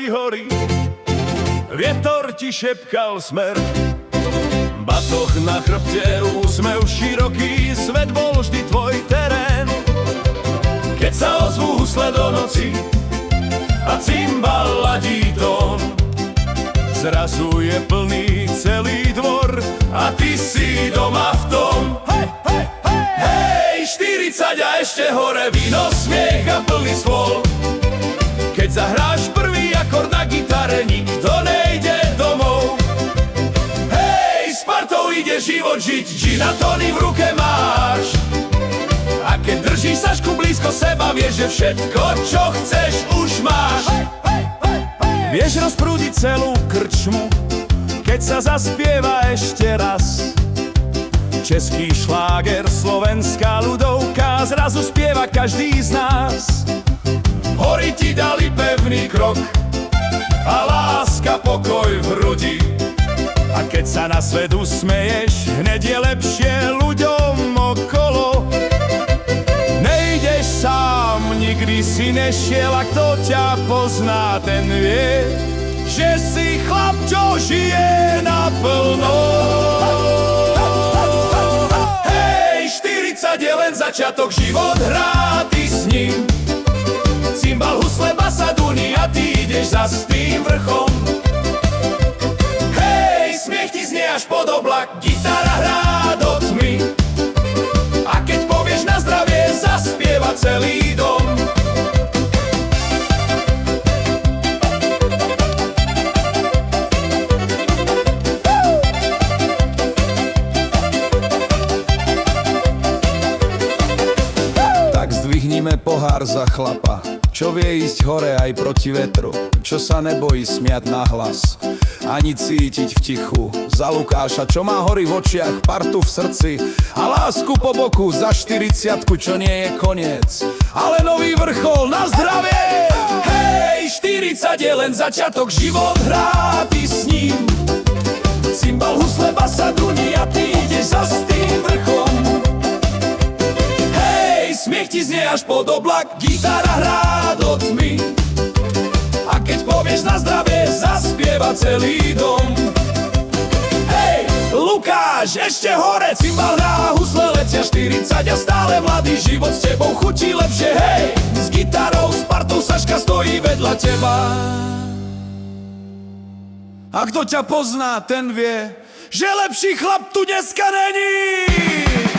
mali hory, vietor ti šepkal smer. Batoh na chrbte, úsmev široký, svet bol vždy tvoj terén. Keď sa ozvú husle do noci a cimbal ladí tón, zrazu je plný celý dvor a ty si doma v tom. Hej, hej, hej, hej, 40 a ešte hore, víno, smiech a plný stôl. Keď zahráš prvý akord na gitare, nikto nejde domov. Hej, s partou ide život žiť, gin a tony v ruke máš. A keď držíš sašku blízko seba, vieš, že všetko, čo chceš, už máš. Vieš rozprúdiť celú krčmu, keď sa zaspieva ešte raz. Český šláger, slovenská ľudovka, zrazu spieva každý z nás. Hory ti dali pevný krok a láska pokoj v hrudi. A keď sa na svet usmeješ, hned je lepšie ľuďom okolo. Nejdeš sám, nikdy si nešiel, a kto ťa pozná, ten vie, že si chlap, čo žije naplno. Hej, 40 je len začiatok, život hrá, ty s ním. Cimbal, husle, basa, duny a ty ideš za s tým vrchom. Hej, smiech ti znie až pod oblak, gitara hrá do tmy. A keď povieš na zdravie, zaspieva celý dom. Tak zdvihnime pohár za chlapa, čo vie ísť hore aj proti vetru, čo sa nebojí smiať nahlas, ani cítiť v tichu. Za Lukáša, čo má hory v očiach, partu v srdci a lásku po boku, za 40-ku, čo nie je koniec, ale nový vrchol, na zdravie! Hej, 40 je len začiatok, život hrá, ty s ním. Cimbal, husle, basa, duny a ty ideš za s tým vrchom. Hej, smiech ti znie až pod oblak, gitara hrá do tmy. A keď povieš na zdravie, zaspieva celý dom. Hej, Lukáš, ešte hore, cimbal hrá, husle letia, 40 a stále mladý, život s tebou chutí lepšie. Hej, s gitarou, s partou, Saška stojí vedľa teba. A kto ťa pozná, ten vie, že lepší chlap tu dneska není.